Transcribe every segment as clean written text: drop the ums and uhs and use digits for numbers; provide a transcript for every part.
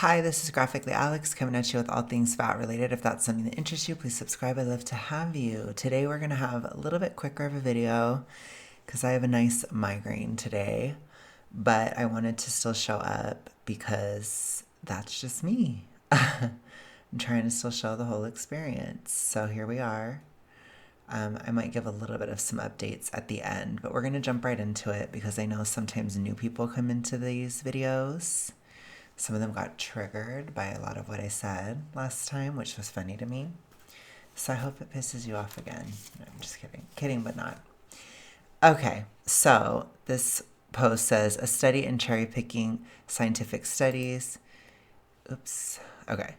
Hi, this is Graphically Alex coming at you with all things fat related. If that's something that interests you, please subscribe. I'd love to have you. Today we're going to have a little bit quicker of a video because I have a nice migraine today, but I wanted to still show up because that's just me. I'm trying to still show the whole experience. So here we are. I might give a little bit of some updates at the end, but we're going to jump right into it because I know sometimes new people come into these videos. Some of them got triggered by a lot of what I said last time, which was funny to me. So I hope it pisses you off again. No, I'm just kidding. Kidding, but not. Okay, so this post says a study in cherry picking scientific studies. Oops. Okay.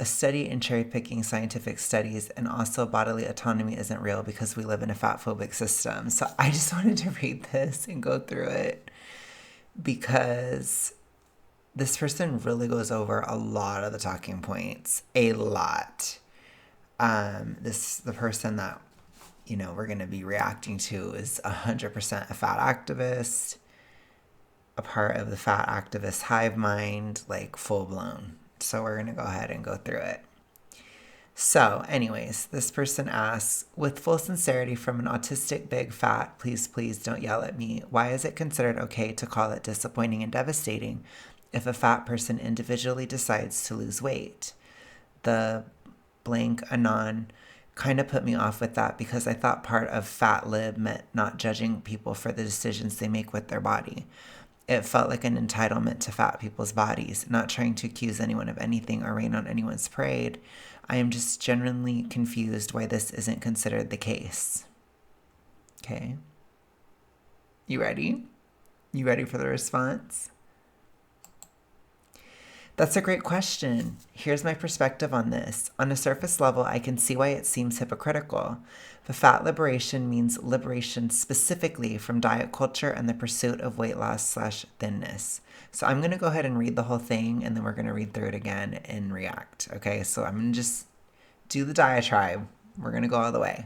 A study in cherry picking scientific studies and also bodily autonomy isn't real because we live in a fatphobic system. So I just wanted to read this and go through it because this person really goes over a lot of the talking points, a lot. The person that we're going to be reacting to is 100% a fat activist, a part of the fat activist hive mind, like full blown. So we're going to go ahead and go through it. So, anyways, this person asks, with full sincerity from an autistic big fat, please don't yell at me. Why is it considered okay to call it disappointing and devastating if a fat person individually decides to lose weight? The blank anon kind of put me off with that because I thought part of fat lib meant not judging people for the decisions they make with their body. It felt like an entitlement to fat people's bodies, not trying to accuse anyone of anything or rain on anyone's parade. I am just genuinely confused why this isn't considered the case. Okay. You ready? You ready for the response? That's a great question. Here's my perspective on this. On a surface level, I can see why it seems hypocritical. The fat liberation means liberation specifically from diet culture and the pursuit of weight loss / thinness. So I'm going to go ahead and read the whole thing and then we're going to read through it again and react. Okay, so I'm going to just do the diatribe. We're going to go all the way.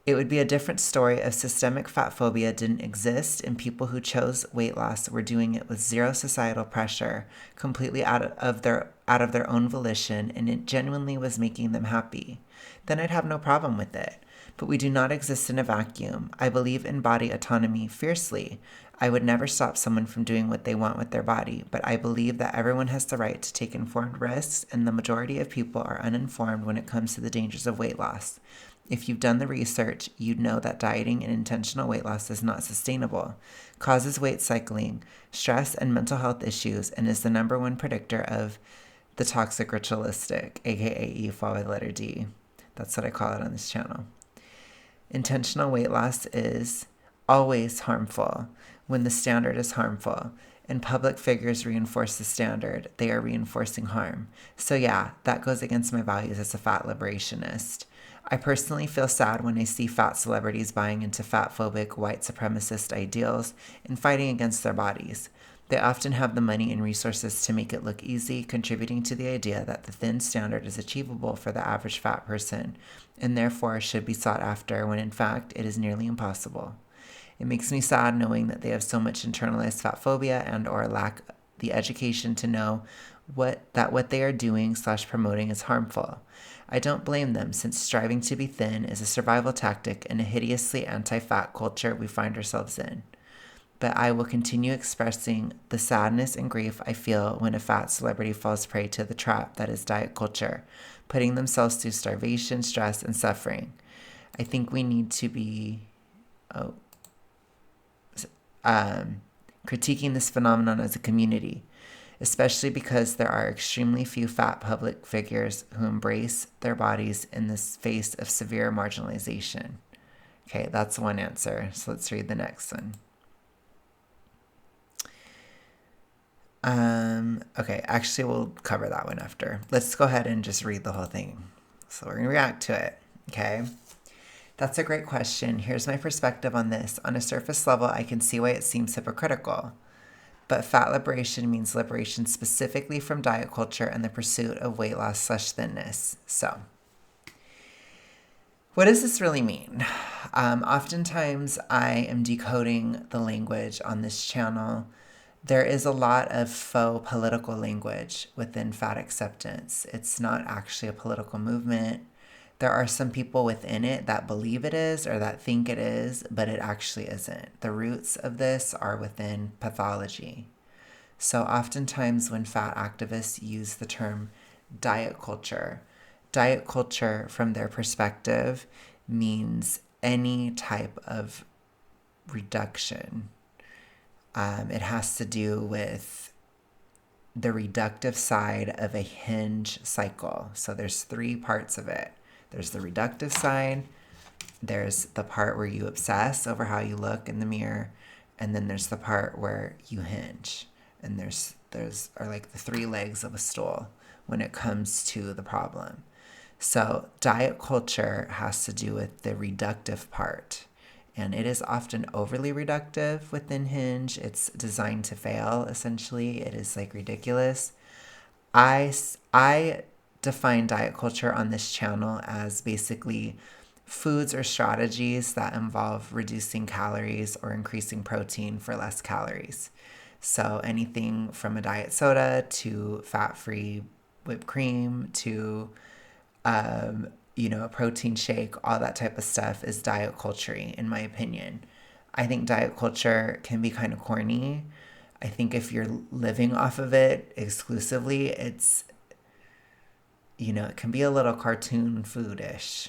It would be a different story if systemic fat phobia didn't exist and people who chose weight loss were doing it with zero societal pressure, completely out of their own volition, and it genuinely was making them happy. Then I'd have no problem with it. But we do not exist in a vacuum. I believe in body autonomy fiercely. I would never stop someone from doing what they want with their body, but I believe that everyone has the right to take informed risks, and the majority of people are uninformed when it comes to the dangers of weight loss. If you've done the research, you'd know that dieting and intentional weight loss is not sustainable, causes weight cycling, stress, and mental health issues, and is the #1 predictor of the toxic ritualistic, aka E followed by the letter D. That's what I call it on this channel. Intentional weight loss is always harmful when the standard is harmful, and public figures reinforce the standard. They are reinforcing harm. So yeah, that goes against my values as a fat liberationist. I personally feel sad when I see fat celebrities buying into fat-phobic, white supremacist ideals and fighting against their bodies. They often have the money and resources to make it look easy, contributing to the idea that the thin standard is achievable for the average fat person, and therefore should be sought after when in fact it is nearly impossible. It makes me sad knowing that they have so much internalized fat phobia and or lack the education to know what they are doing / promoting is harmful. I don't blame them, since striving to be thin is a survival tactic in a hideously anti-fat culture we find ourselves in. But I will continue expressing the sadness and grief I feel when a fat celebrity falls prey to the trap that is diet culture, putting themselves through starvation, stress, and suffering. I think we need to be critiquing this phenomenon as a community, especially because there are extremely few fat public figures who embrace their bodies in the face of severe marginalization. Okay, that's one answer. So let's read the next one. Okay, actually we'll cover that one after. Let's go ahead and just read the whole thing. So we're going to react to it, okay? That's a great question. Here's my perspective on this. On a surface level, I can see why it seems hypocritical. But fat liberation means liberation specifically from diet culture and the pursuit of weight loss / thinness. So, what does this really mean? Oftentimes, I am decoding the language on this channel There is a lot of faux political language within fat acceptance. It's not actually a political movement. There are some people within it that believe it is or that think it is, but it actually isn't. The roots of this are within pathology. So oftentimes when fat activists use the term diet culture from their perspective means any type of reduction. It has to do with the reductive side of a hinge cycle. So there's three parts of it. There's the reductive side, there's the part where you obsess over how you look in the mirror, and then there's the part where you hinge. And there's are like the three legs of a stool when it comes to the problem. So diet culture has to do with the reductive part. And it is often overly reductive within Hinge. It's designed to fail, essentially. It is like ridiculous. I define diet culture on this channel as basically foods or strategies that involve reducing calories or increasing protein for less calories. So anything from a diet soda to fat-free whipped cream to a protein shake, all that type of stuff is diet culture, in my opinion. I think diet culture can be kind of corny. I think if you're living off of it exclusively, it can be a little cartoon foodish.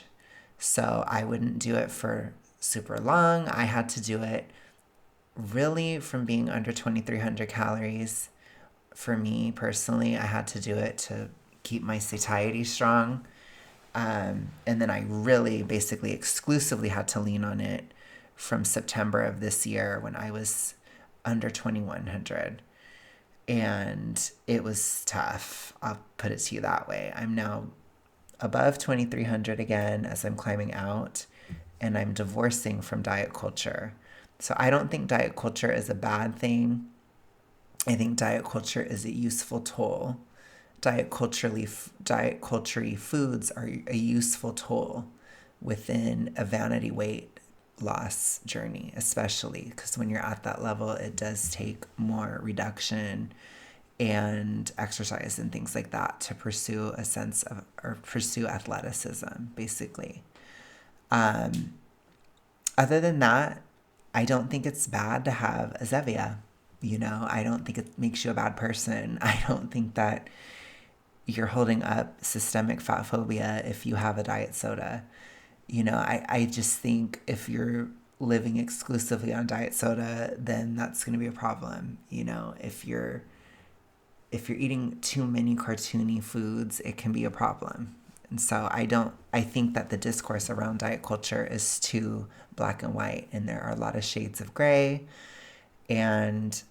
So I wouldn't do it for super long. I had to do it really from being under 2,300 calories. For me personally, I had to do it to keep my satiety strong. And then I really basically exclusively had to lean on it from September of this year when I was under 2,100. And it was tough. I'll put it to you that way. I'm now above 2,300 again as I'm climbing out, and I'm divorcing from diet culture. So I don't think diet culture is a bad thing. I think diet culture is a useful tool. Diet culture foods are a useful tool within a vanity weight loss journey, especially because when you're at that level, it does take more reduction and exercise and things like that to pursue a sense of or pursue athleticism, basically. Other than that, I don't think it's bad to have a Zevia. I don't think it makes you a bad person. I don't think that you're holding up systemic fat phobia if you have a diet soda. I just think if you're living exclusively on diet soda, then that's going to be a problem. If you're eating too many cartoony foods, it can be a problem. And so I think that the discourse around diet culture is too black and white, and there are a lot of shades of gray, and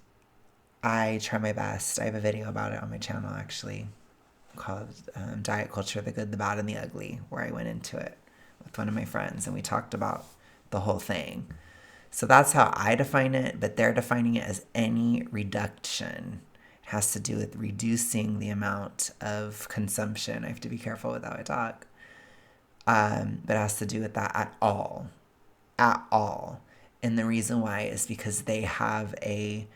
I try my best. I have a video about it on my channel, actually, called Diet Culture, the Good, the Bad, and the Ugly, where I went into it with one of my friends, and we talked about the whole thing. So that's how I define it, but they're defining it as any reduction. It has to do with reducing the amount of consumption. I have to be careful with how I talk. But it has to do with that at all. At all. And the reason why is because they have a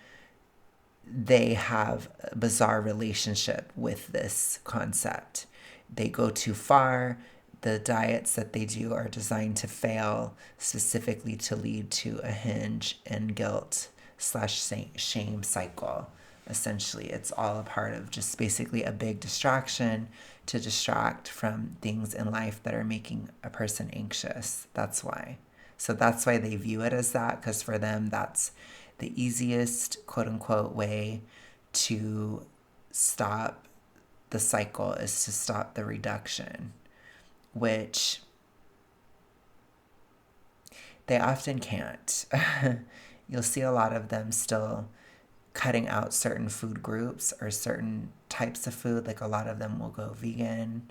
bizarre relationship with this concept. They go too far. The diets that they do are designed to fail, specifically to lead to a hinge and guilt/shame cycle. Essentially, it's all a part of just basically a big distraction to distract from things in life that are making a person anxious. That's why. So that's why they view it as that, because for them, that's the easiest, quote unquote, way to stop the cycle is to stop the reduction, which they often can't. You'll see a lot of them still cutting out certain food groups or certain types of food. Like a lot of them will go vegan.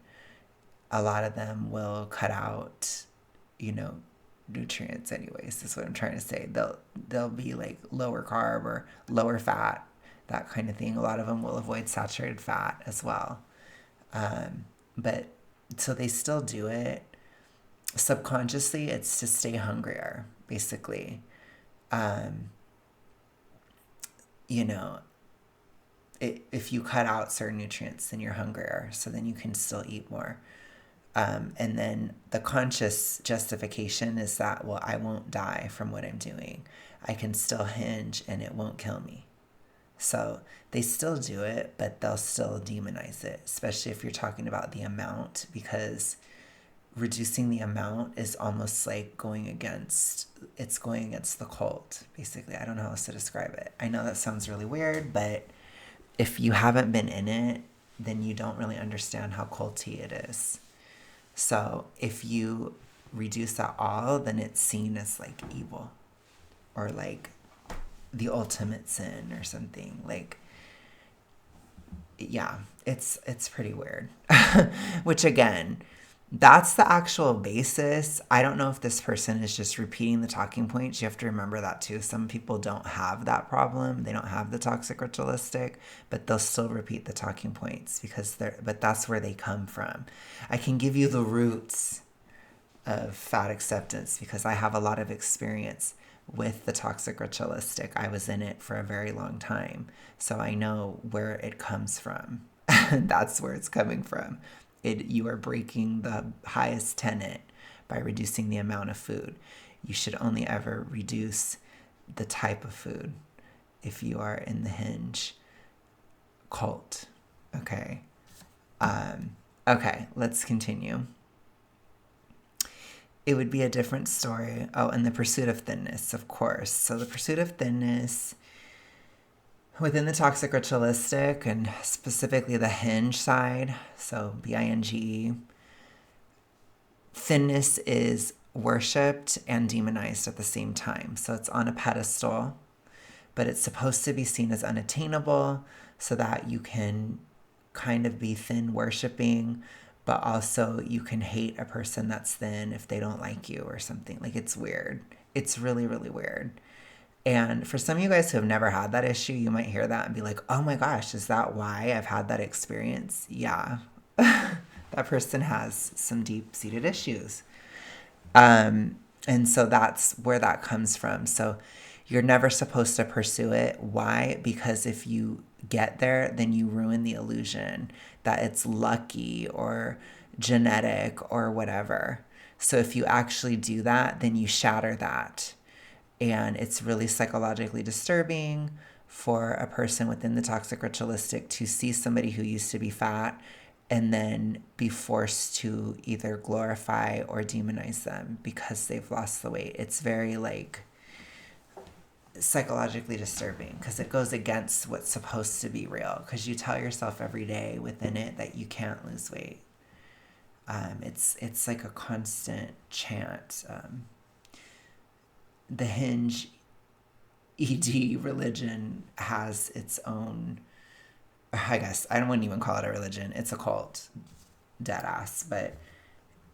A lot of them will cut out, nutrients anyways. That's what I'm trying to say. They'll be like lower carb or lower fat, that kind of thing. A lot of them will avoid saturated fat as well. But so they still do it. Subconsciously, it's to stay hungrier, basically. you know, if you cut out certain nutrients, then you're hungrier. So then you can still eat more. And then the conscious justification is that, well, I won't die from what I'm doing. I can still hinge and it won't kill me. So they still do it, but they'll still demonize it, especially if you're talking about the amount, because reducing the amount is almost like going against the cult, basically. I don't know how else to describe it. I know that sounds really weird, but if you haven't been in it, then you don't really understand how culty it is. So if you reduce that all, then it's seen as like evil or like the ultimate sin or something. Like, yeah, it's pretty weird. Which again, that's the actual basis. I don't know if this person is just repeating the talking points. You have to remember that too. Some people don't have that problem. They don't have the toxic ritualistic, but they'll still repeat the talking points but that's where they come from. I can give you the roots of fat acceptance because I have a lot of experience with the toxic ritualistic. I was in it for a very long time, so I know where it comes from. That's where it's coming from. You are breaking the highest tenet by reducing the amount of food. You should only ever reduce the type of food if you are in the hinge cult. Okay. Okay, let's continue. It would be a different story. Oh, and the pursuit of thinness, of course. So the pursuit of thinness within the toxic ritualistic and specifically the hinge side, so binge, thinness is worshipped and demonized at the same time. So it's on a pedestal, but it's supposed to be seen as unattainable so that you can kind of be thin worshiping, but also you can hate a person that's thin if they don't like you or something. Like, it's weird. It's really, really weird. And for some of you guys who have never had that issue, you might hear that and be like, oh my gosh, is that why I've had that experience? Yeah. That person has some deep-seated issues. And so that's where that comes from. So you're never supposed to pursue it. Why? Because if you get there, then you ruin the illusion that it's lucky or genetic or whatever. So if you actually do that, then you shatter that. And it's really psychologically disturbing for a person within the toxic ritualistic to see somebody who used to be fat and then be forced to either glorify or demonize them because they've lost the weight. It's very like psychologically disturbing because it goes against what's supposed to be real, because you tell yourself every day within it that you can't lose weight. It's like a constant chant. The hinge ED religion has its own, I guess, I wouldn't even call it a religion. It's a cult, dead ass. But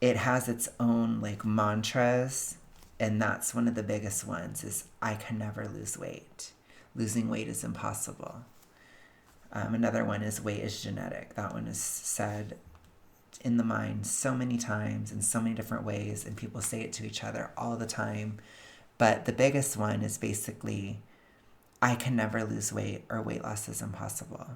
it has its own like mantras. And that's one of the biggest ones is I can never lose weight. Losing weight is impossible. Another one is weight is genetic. That one is said in the mind so many times in so many different ways. And people say it to each other all the time. But the biggest one is basically, I can never lose weight or weight loss is impossible.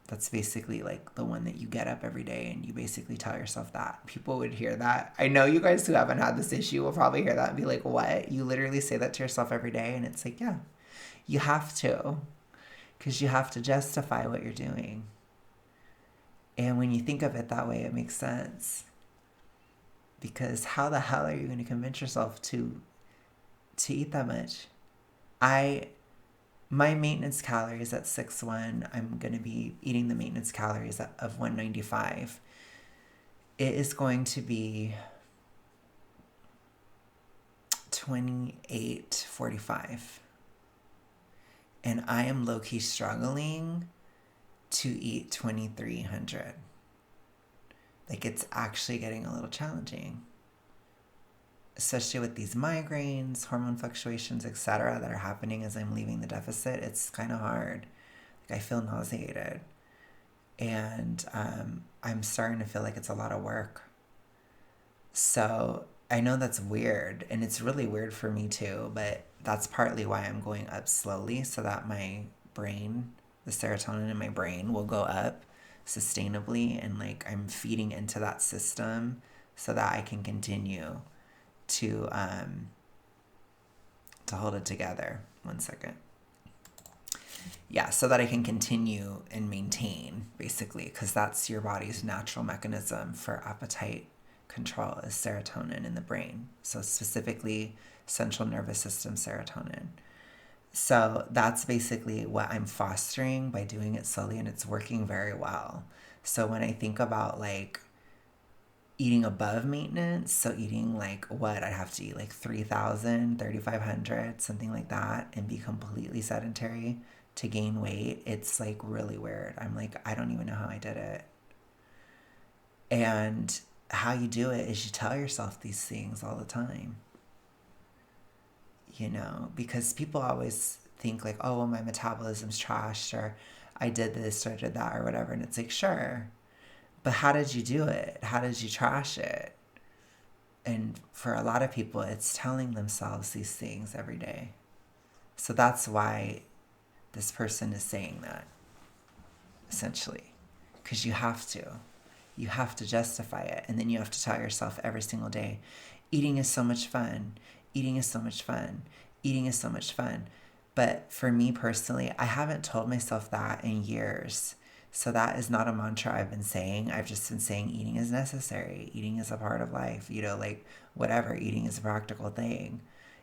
That's basically like the one that you get up every day and you basically tell yourself that. People would hear that. I know you guys who haven't had this issue will probably hear that and be like, what? You literally say that to yourself every day? And it's like, yeah, you have to. Because you have to justify what you're doing. And when you think of it that way, it makes sense. Because how the hell are you going to convince yourself to eat that much? My maintenance calories at 6'1", I'm going to be eating the maintenance calories of 195. It is going to be 28.45. And I am low-key struggling to eat 2,300. Like, it's actually getting a little challenging. Especially with these migraines, hormone fluctuations, etc. that are happening as I'm leaving the deficit, it's kind of hard. Like, I feel nauseated. And I'm starting to feel like it's a lot of work. So I know that's weird, and it's really weird for me too, but that's partly why I'm going up slowly so that my brain, the serotonin in my brain will go up sustainably, and like I'm feeding into that system so that I can continue to hold it together. 1 second. Yeah, so that I can continue and maintain, basically, because that's your body's natural mechanism for appetite control is serotonin in the brain. So specifically central nervous system serotonin. So that's basically what I'm fostering by doing it slowly, and it's working very well. So when I think about like eating above maintenance, so eating like what I'd have to eat like 3,000, 3,500, something like that, and be completely sedentary to gain weight, it's like really weird. I'm like, I don't even know how I did it. And how you do it is you tell yourself these things all the time. You know, because people always think like, oh, well, my metabolism's trashed, or I did this or did that or whatever. And it's like, sure, but how did you do it? How did you trash it? And for a lot of people, it's telling themselves these things every day. So that's why this person is saying that, essentially, because you have to justify it. And then you have to tell yourself every single day, eating is so much fun. Eating is so much fun. Eating is so much fun. But for me personally, I haven't told myself that in years. So that is not a mantra I've been saying. I've just been saying eating is necessary. Eating is a part of life. You know, like whatever. Eating is a practical thing.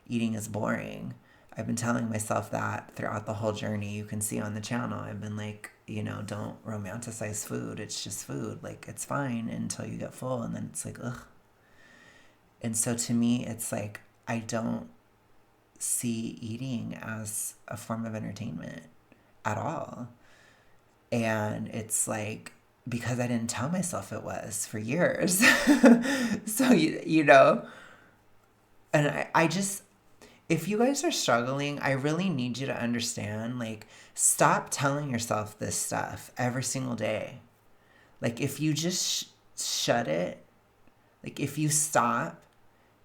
Eating is boring. I've been telling myself that throughout the whole journey. You can see on the channel, I've been like, you know, don't romanticize food. It's just food. Like, it's fine until you get full, and then it's like, ugh. And so to me, it's like, I don't see eating as a form of entertainment at all. And it's like, because I didn't tell myself it was for years. So, you know, and I just, if you guys are struggling, I really need you to understand, like, stop telling yourself this stuff every single day. Like, if you just shut it, like, if you stop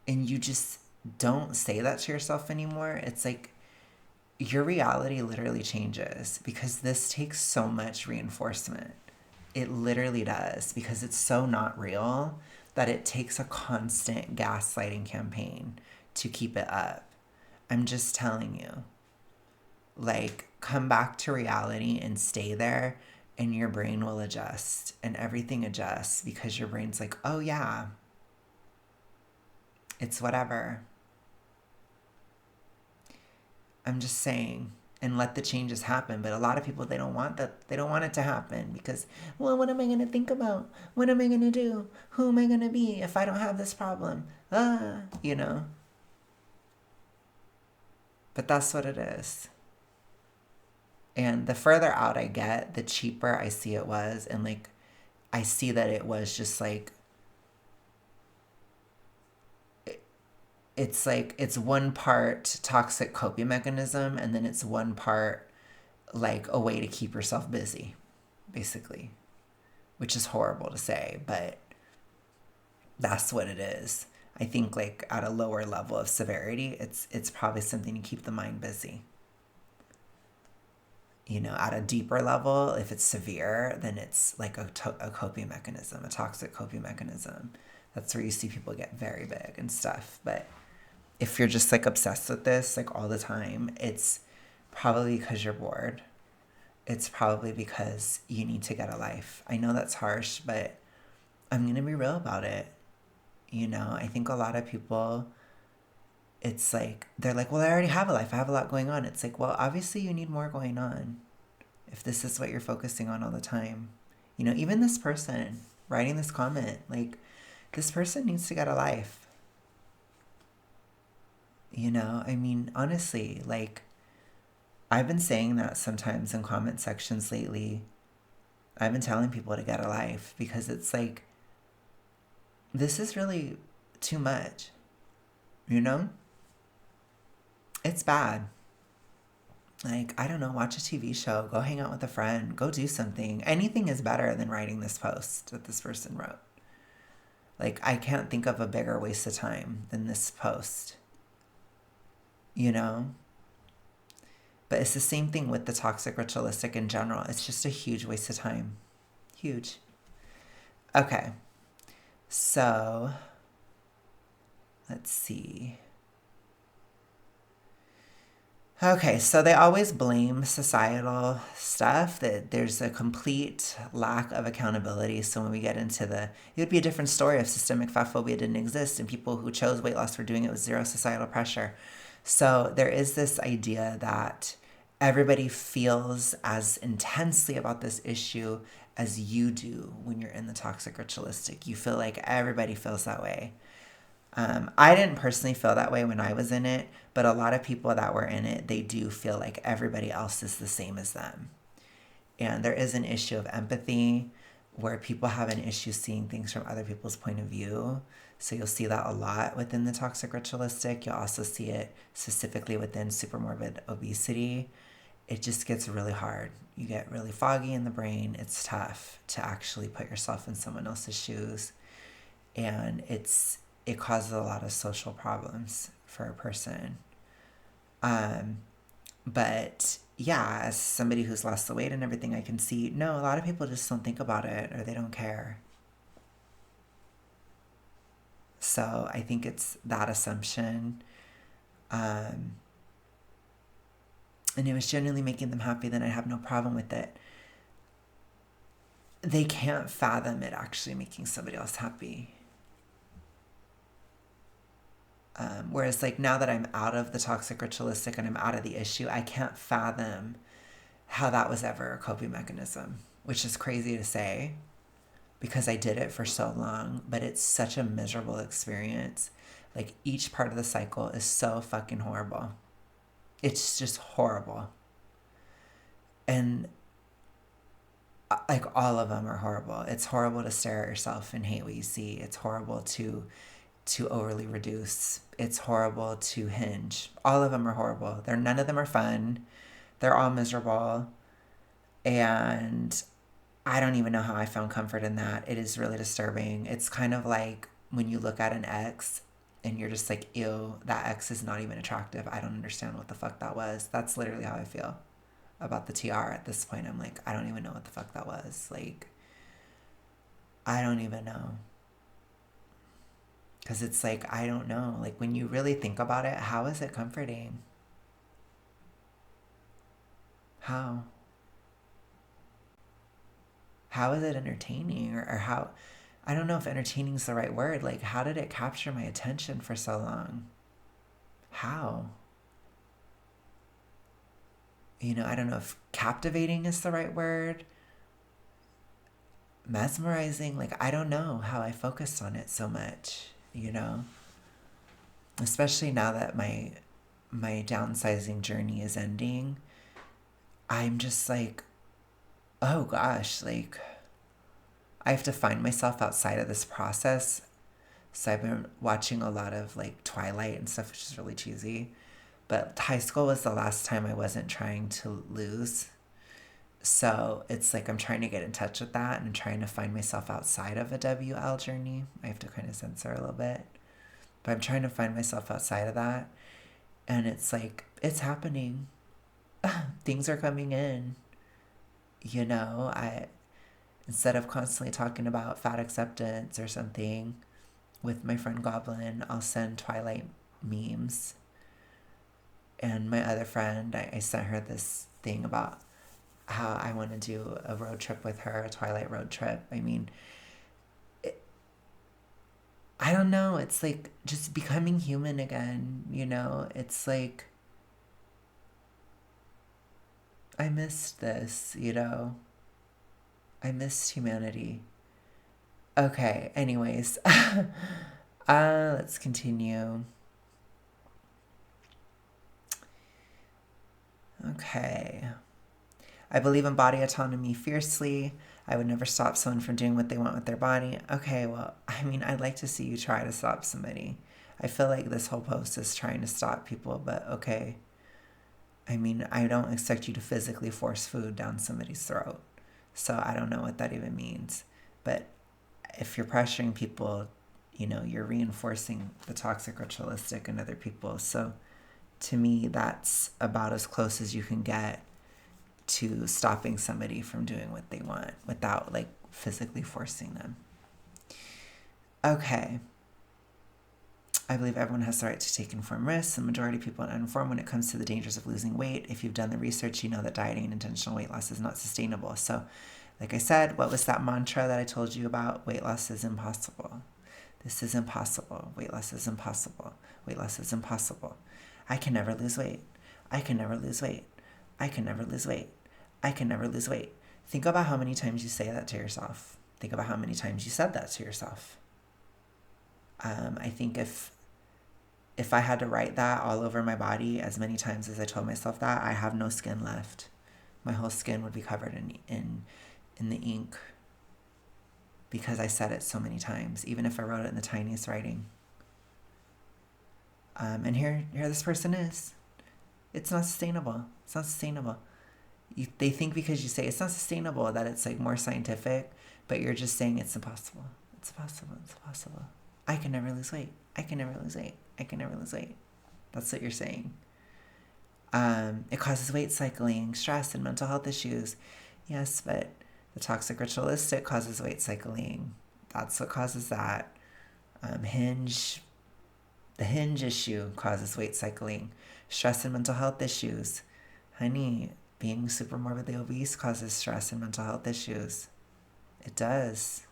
and you just don't say that to yourself anymore, it's like your reality literally changes, because this takes so much reinforcement. It literally does, because it's so not real that it takes a constant gaslighting campaign to keep it up. I'm just telling you, like, come back to reality and stay there, and your brain will adjust, and everything adjusts, because your brain's like, oh yeah, it's whatever. I'm just saying, and let the changes happen. But a lot of people, they don't want that. They don't want it to happen, because, well, what am I going to think about? What am I going to do? Who am I going to be if I don't have this problem? You know. But that's what it is. And the further out I get, the cheaper I see it was. And like, I see that it was just like, it's like, it's one part toxic coping mechanism, and then it's one part like a way to keep yourself busy, basically, which is horrible to say, but that's what it is. I think like at a lower level of severity, it's probably something to keep the mind busy. You know, at a deeper level, if it's severe, then it's like a coping mechanism, a toxic coping mechanism. That's where you see people get very big and stuff. But if you're just like obsessed with this like all the time, it's probably because you're bored. It's probably because you need to get a life. I know that's harsh, but I'm going to be real about it. You know, I think a lot of people, it's like, they're like, well, I already have a life. I have a lot going on. It's like, well, obviously you need more going on if this is what you're focusing on all the time. You know, even this person writing this comment, like, this person needs to get a life. You know, I mean, honestly, like, I've been saying that sometimes in comment sections lately. I've been telling people to get a life, because it's like, this is really too much. You know? It's bad. Like, I don't know, watch a TV show, go hang out with a friend, go do something. Anything is better than writing this post that this person wrote. Like, I can't think of a bigger waste of time than this post. You know? But it's the same thing with the toxic ritualistic in general. It's just a huge waste of time. Huge. Okay. So, let's see. Okay, so they always blame societal stuff, that there's a complete lack of accountability. So when we get into it would be a different story if systemic fat phobia didn't exist and people who chose weight loss were doing it with zero societal pressure. So there is this idea that everybody feels as intensely about this issue as you do when you're in the toxic ritualistic. You feel like everybody feels that way. I didn't personally feel that way when I was in it, but a lot of people that were in it, they do feel like everybody else is the same as them. And there is an issue of empathy where people have an issue seeing things from other people's point of view. So you'll see that a lot within the toxic ritualistic. You'll also see it specifically within supermorbid obesity. It just gets really hard. You get really foggy in the brain. It's tough to actually put yourself in someone else's shoes. And it causes a lot of social problems for a person. But yeah, as somebody who's lost the weight and everything, I can see, no, a lot of people just don't think about it or they don't care. So I think it's that assumption. And it was genuinely making them happy, then I'd have no problem with it. They can't fathom it actually making somebody else happy. Whereas like now that I'm out of the toxic ritualistic and I'm out of the issue, I can't fathom how that was ever a coping mechanism, which is crazy to say because I did it for so long, but it's such a miserable experience. Like each part of the cycle is so fucking horrible. It's just horrible. And like all of them are horrible. It's horrible to stare at yourself and hate what you see. It's horrible to overly reduce. It's horrible to hinge. All of them are horrible. None of them are fun. They're all miserable. And I don't even know how I found comfort in that. It is really disturbing. It's kind of like when you look at an ex and you're just like, ew, that ex is not even attractive. I don't understand what the fuck that was. That's literally how I feel about the TR at this point. I'm like, I don't even know what the fuck that was. Like, I don't even know. Because it's like, I don't know. Like, when you really think about it, how is it comforting? How? How is it entertaining? Or how? I don't know if entertaining is the right word. Like, how did it capture my attention for so long? How? I don't know if captivating is the right word. Mesmerizing. Like, I don't know how I focused on it so much. Especially now that my downsizing journey is ending, I'm just like, oh gosh, like I have to find myself outside of this process. So I've been watching a lot of like Twilight and stuff, which is really cheesy. But high school was the last time I wasn't trying to lose. So it's like I'm trying to get in touch with that and I'm trying to find myself outside of a WL journey. I have to kind of censor a little bit. But I'm trying to find myself outside of that. And it's like, it's happening. Things are coming in. I instead of constantly talking about fat acceptance or something with my friend Goblin, I'll send Twilight memes. And my other friend, I sent her this thing about how I want to do a road trip with her, a Twilight road trip. I mean, I don't know. It's like just becoming human again, It's like, I missed this, I missed humanity. Okay, anyways. Let's continue. Okay. I believe in body autonomy fiercely. I would never stop someone from doing what they want with their body. Okay, well, I mean, I'd like to see you try to stop somebody. I feel like this whole post is trying to stop people, but okay. I mean, I don't expect you to physically force food down somebody's throat. So I don't know what that even means. But if you're pressuring people, you're reinforcing the toxic ritualistic in other people. So To me, that's about as close as you can get to stopping somebody from doing what they want without like physically forcing them. Okay. I believe everyone has the right to take informed risks. The majority of people are uninformed when it comes to the dangers of losing weight. If you've done the research, you know that dieting and intentional weight loss is not sustainable. So, like I said, what was that mantra that I told you about? Weight loss is impossible. This is impossible. Weight loss is impossible. Weight loss is impossible. I can never lose weight. I can never lose weight. I can never lose weight. I can never lose weight. Think about how many times you say that to yourself. Think about how many times you said that to yourself. I think if I had to write that all over my body as many times as I told myself that, I have no skin left. My whole skin would be covered in the ink because I said it so many times, even if I wrote it in the tiniest writing. And here this person is. It's not sustainable. It's not sustainable. They think because you say it's not sustainable that it's like more scientific, but you're just saying it's impossible. It's impossible. It's impossible. I can never lose weight. I can never lose weight. I can never lose weight. That's what you're saying. It causes weight cycling, stress, and mental health issues. Yes, but the toxic ritualistic causes weight cycling. That's what causes that. The hinge issue causes weight cycling. Stress and mental health issues. Honey, being super morbidly obese causes stress and mental health issues. It does.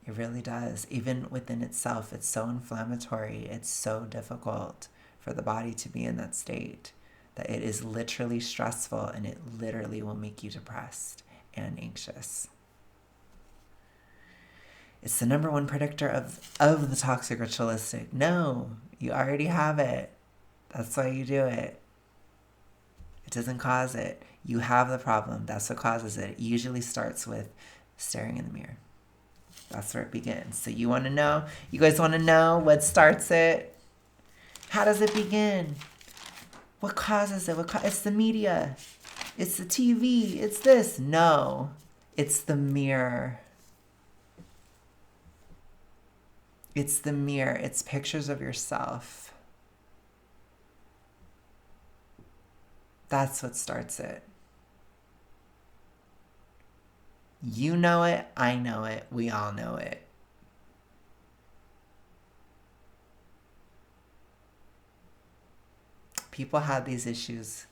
It really does. Even within itself, it's so inflammatory. It's so difficult for the body to be in that state that it is literally stressful and it literally will make you depressed and anxious. It's the number one predictor of the toxic ritualistic. No, you already have it. That's why you do it. It doesn't cause it. You have the problem. That's what causes it. It usually starts with staring in the mirror. That's where it begins. So you want to know? You guys want to know what starts it? How does it begin? What causes it? It's the media. It's the TV. It's this. No. It's the mirror. It's the mirror. It's pictures of yourself. That's what starts it. You know it. I know it. We all know it. People have these issues.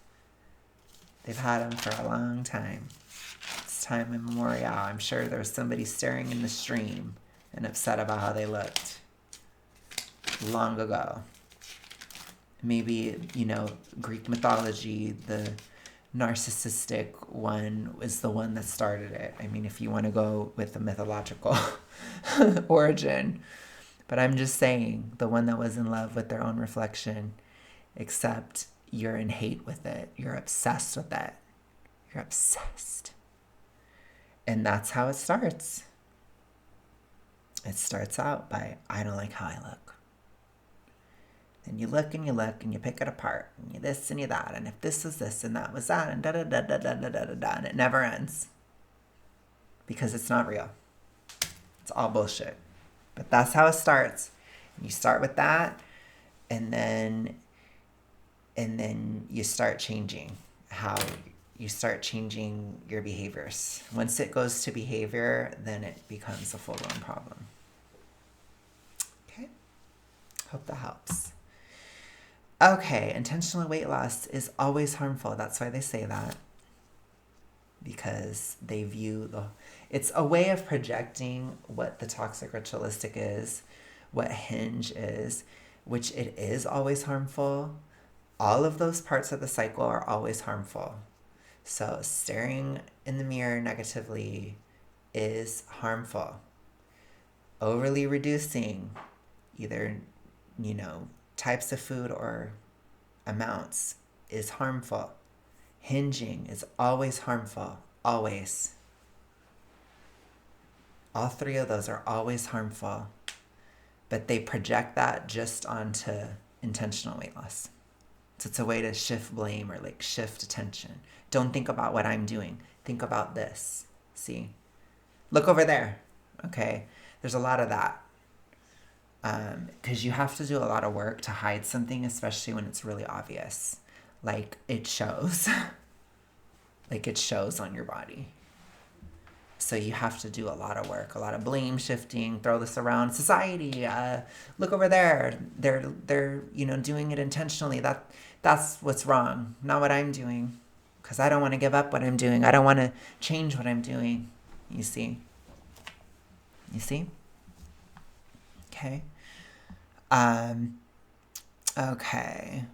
They've had them for a long time. It's time immemorial. I'm sure there was somebody staring in the stream and upset about how they looked long ago. Maybe, Greek mythology, the narcissistic one is the one that started it. I mean, if you want to go with the mythological origin. But I'm just saying, the one that was in love with their own reflection, except you're in hate with it. You're obsessed with it. You're obsessed. And that's how it starts. It starts out by, I don't like how I look. And you look and you pick it apart, and you this and you that, and if this was this and that was that, and da-da-da-da-da-da-da-da, and it never ends. Because it's not real. It's all bullshit. But that's how it starts. And you start with that, and then you start changing your behaviors. Once it goes to behavior, then it becomes a full-blown problem. Okay? Hope that helps. Okay, intentional weight loss is always harmful. That's why they say that. Because they view it's a way of projecting what the toxic ritualistic is, what hinge is, which it is always harmful. All of those parts of the cycle are always harmful. So staring in the mirror negatively is harmful. Overly reducing either, types of food or amounts is harmful. Hinging is always harmful. Always. All three of those are always harmful. But they project that just onto intentional weight loss. So it's a way to shift blame or shift attention. Don't think about what I'm doing. Think about this. See? Look over there. Okay? There's a lot of that. Because you have to do a lot of work to hide something, especially when it's really obvious. Like, it shows. Like, it shows on your body. So you have to do a lot of work, a lot of blame shifting, throw this around society. Look over there. They're doing it intentionally. That's what's wrong, not what I'm doing. Because I don't want to give up what I'm doing. I don't want to change what I'm doing. You see? You see? Okay. Okay.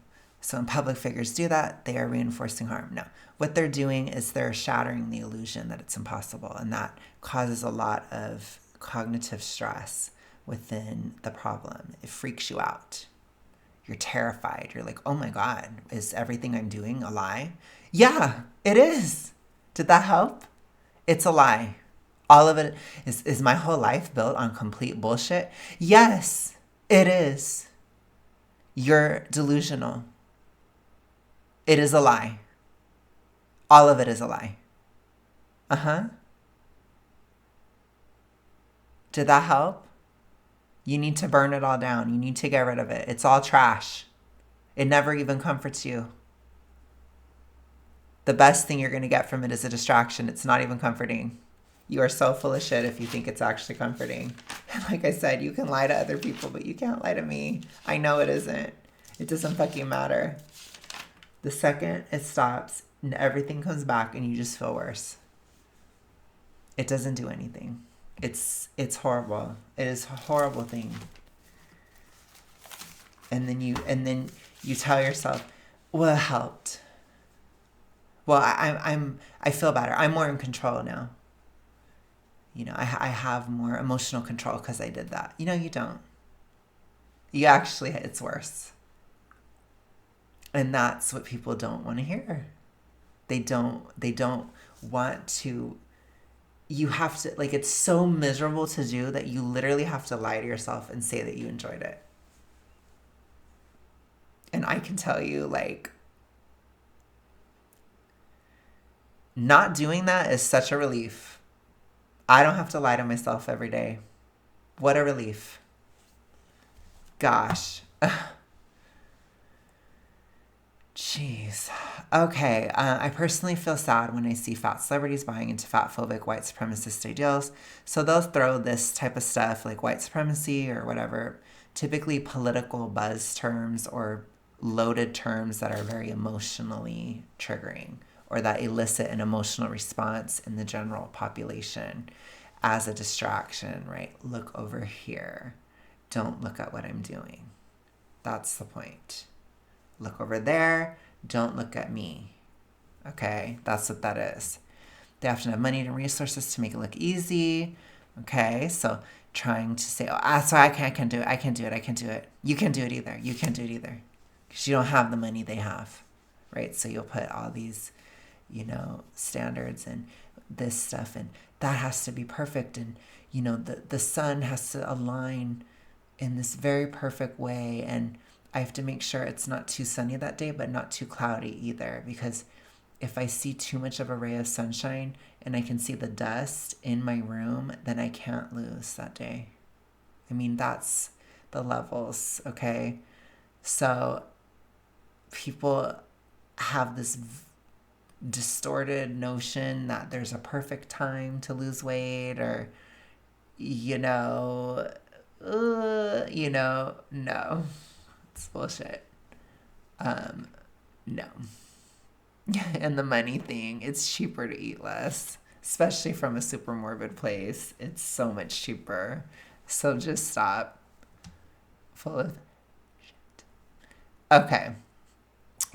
So when public figures do that, they are reinforcing harm. No. What they're doing is they're shattering the illusion that it's impossible. And that causes a lot of cognitive stress within the problem. It freaks you out. You're terrified. You're like, oh my God, is everything I'm doing a lie? Yeah, it is. Did that help? It's a lie. All of it is my whole life built on complete bullshit? Yes, it is. You're delusional. It is a lie. All of it is a lie. Uh-huh. Did that help? You need to burn it all down. You need to get rid of it. It's all trash. It never even comforts you. The best thing you're going to get from it is a distraction. It's not even comforting. You are so full of shit if you think it's actually comforting. Like I said, you can lie to other people, but you can't lie to me. I know it isn't. It doesn't fucking matter. The second it stops and everything comes back and you just feel worse. It doesn't do anything. It's horrible. It is a horrible thing. And then you tell yourself, well, it helped. Well, I feel better. I'm more in control now. I have more emotional control because I did that. You don't. You actually, it's worse. And that's what people don't want to hear. They don't want to. You have to, like, it's so miserable to do that you literally have to lie to yourself and say that you enjoyed it. And I can tell you, like, not doing that is such a relief. I don't have to lie to myself every day. What a relief. Gosh. Jeez. Okay. I personally feel sad when I see fat celebrities buying into fatphobic white supremacist ideals. So they'll throw this type of stuff like white supremacy or whatever, typically political buzz terms or loaded terms that are very emotionally triggering or that elicit an emotional response in the general population as a distraction, right? Look over here. Don't look at what I'm doing. That's the point. Look over there. Don't look at me. Okay? That's what that is. They often have money and resources to make it look easy. Okay? So trying to say, so I can't do it. I can't do it. I can't do it. You can't do it either. You can't do it either. Because you don't have the money they have. Right? So you'll put all these, standards and this stuff. And that has to be perfect. And, the sun has to align in this very perfect way. And I have to make sure it's not too sunny that day, but not too cloudy either. Because if I see too much of a ray of sunshine and I can see the dust in my room, then I can't lose that day. I mean, that's the levels, okay? So people have this distorted notion that there's a perfect time to lose weight or, no. It's bullshit. No. And the money thing, it's cheaper to eat less, especially from a super morbid place. It's so much cheaper. So just stop. Full of shit. Okay.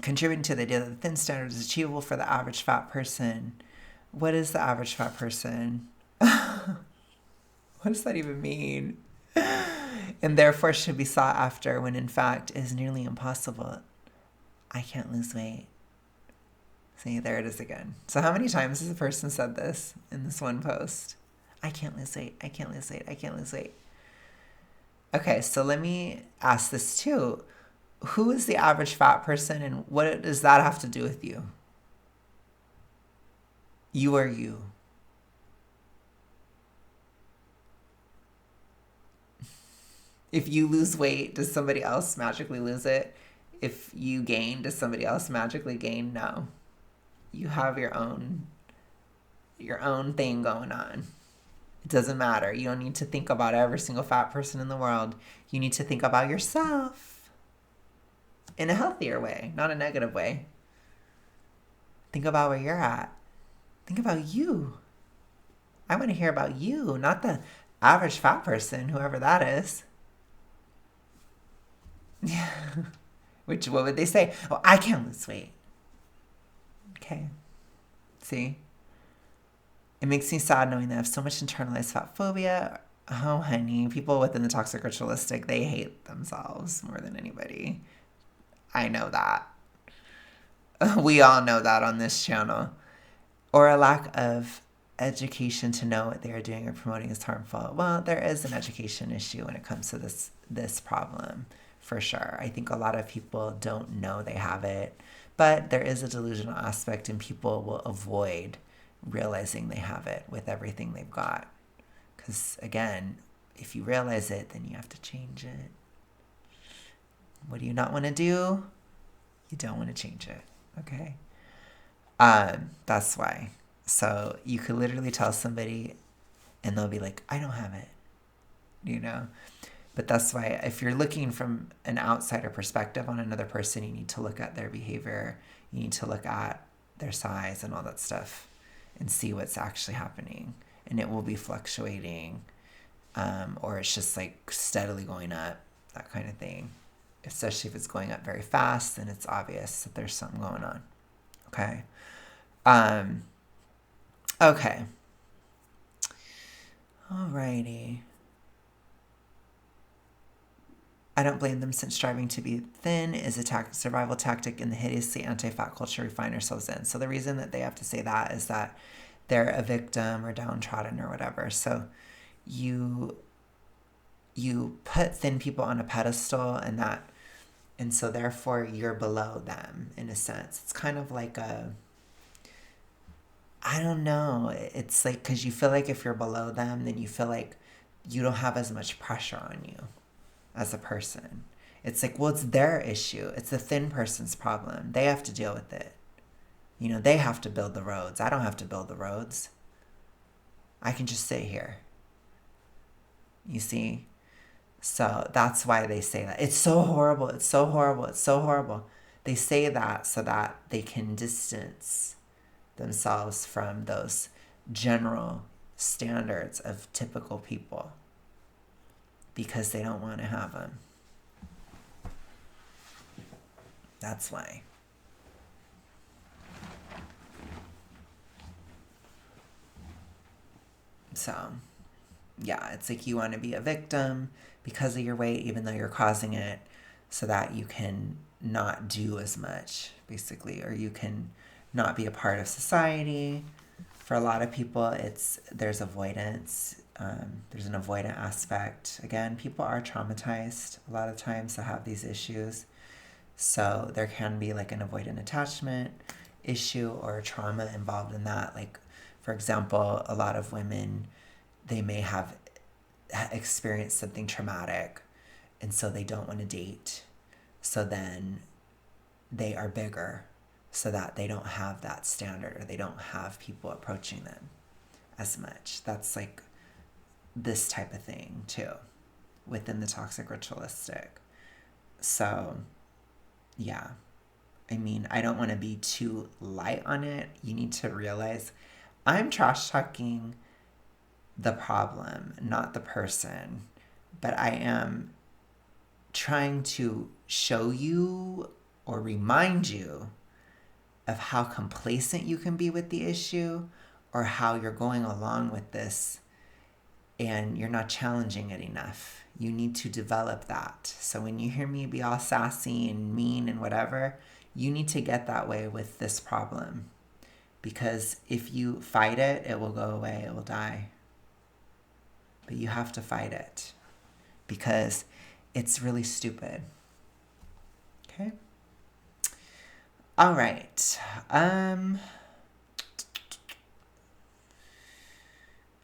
Contributing to the idea that the thin standard is achievable for the average fat person. What is the average fat person? What does that even mean? And therefore should be sought after when in fact it is nearly impossible. I can't lose weight. See, there it is again. So how many times has a person said this in this one post? I can't lose weight. I can't lose weight. I can't lose weight. Okay, so let me ask this too. Who is the average fat person and what does that have to do with you? You are you. If you lose weight, does somebody else magically lose it? If you gain, does somebody else magically gain? No. You have your own thing going on. It doesn't matter. You don't need to think about every single fat person in the world. You need to think about yourself in a healthier way, not a negative way. Think about where you're at. Think about you. I want to hear about you, not the average fat person, whoever that is. Yeah. What would they say? Oh, I can't lose weight. Okay. See? It makes me sad knowing that I have so much internalized fat phobia. Oh, honey, people within the toxic ritualistic, they hate themselves more than anybody. I know that. We all know that on this channel. Or a lack of education to know what they are doing or promoting is harmful. Well, there is an education issue when it comes to this problem, for sure. I think a lot of people don't know they have it, but there is a delusional aspect, and people will avoid realizing they have it with everything they've got. Because again, if you realize it, then you have to change it. What do you not want to do? You don't want to change it. Okay? That's why. So you could literally tell somebody and they'll be like, I don't have it. You know? But that's why if you're looking from an outsider perspective on another person, you need to look at their behavior. You need to look at their size and all that stuff and see what's actually happening. And it will be fluctuating, or it's just like steadily going up, that kind of thing. Especially if it's going up very fast, then it's obvious that there's something going on. Okay. Okay. Alrighty. I don't blame them, since striving to be thin is a survival tactic in the hideously anti-fat culture we find ourselves in. So the reason that they have to say that is that they're a victim or downtrodden or whatever. So you put thin people on a pedestal, and so therefore you're below them in a sense. It's kind of like I don't know. It's like, because you feel like if you're below them, then you feel like you don't have as much pressure on you as a person. It's like, well, it's their issue. It's the thin person's problem. They have to deal with it. You know, they have to build the roads. I don't have to build the roads. I can just sit here. You see? So that's why they say that. It's so horrible. It's so horrible. It's so horrible. They say that so that they can distance themselves from those general standards of typical people, because they don't want to have them. That's why. So, yeah, it's like you want to be a victim because of your weight, even though you're causing it, so that you can not do as much, basically, or you can not be a part of society. For a lot of people, there's avoidance. There's an avoidant aspect. Again, people are traumatized a lot of times to have these issues. So there can be like an avoidant attachment issue or trauma involved in that. Like, for example, a lot of women, they may have experienced something traumatic, and so they don't want to date. So then they are bigger, so that they don't have that standard, or they don't have people approaching them as much. That's like this type of thing too, within the toxic ritualistic. So yeah, I mean, I don't want to be too light on it. You need to realize I'm trash talking the problem, not the person, but I am trying to show you or remind you of how complacent you can be with the issue, or how you're going along with this and you're not challenging it enough. You need to develop that. So when you hear me be all sassy and mean and whatever, you need to get that way with this problem. Because if you fight it, it will go away, it will die. But you have to fight it, because it's really stupid. Okay? All right.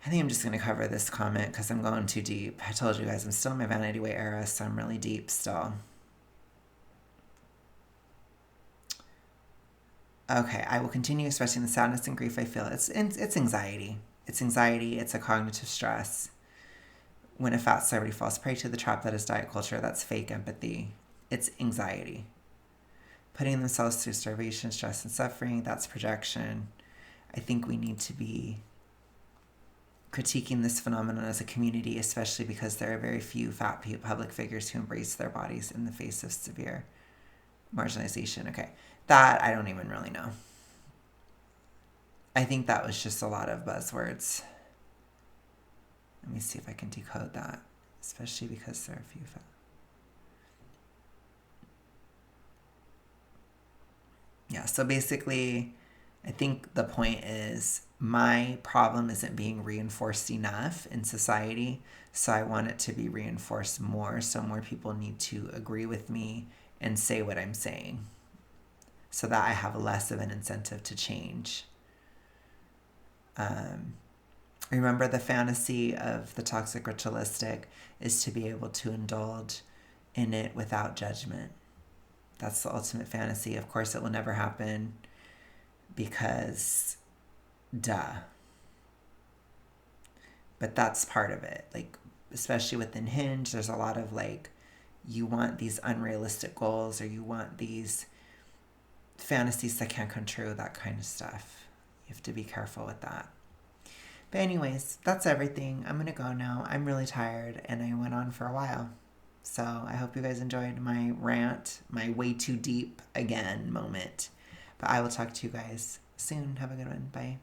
I think I'm just going to cover this comment because I'm going too deep. I told you guys I'm still in my vanity weight era, so I'm really deep still. Okay, I will continue expressing the sadness and grief I feel. It's anxiety. It's anxiety. It's a cognitive stress. When a fat celebrity falls prey to the trap that is diet culture, that's fake empathy. It's anxiety. Putting themselves through starvation, stress, and suffering, that's projection. I think we need to be critiquing this phenomenon as a community, especially because there are very few fat public figures who embrace their bodies in the face of severe marginalization. Okay, that I don't even really know. I think that was just a lot of buzzwords. Let me see if I can decode that, especially because there are a few fat. Yeah, so basically, I think the point is my problem isn't being reinforced enough in society, so I want it to be reinforced more, so more people need to agree with me and say what I'm saying so that I have less of an incentive to change. Remember, the fantasy of the toxic ritualistic is to be able to indulge in it without judgment. That's the ultimate fantasy. Of course, it will never happen because, duh. But that's part of it. Like, especially within Hinge, there's a lot of like, you want these unrealistic goals or you want these fantasies that can't come true, that kind of stuff. You have to be careful with that. But anyways, that's everything. I'm going to go now. I'm really tired and I went on for a while. So I hope you guys enjoyed my rant, my way too deep again moment. But I will talk to you guys soon. Have a good one. Bye.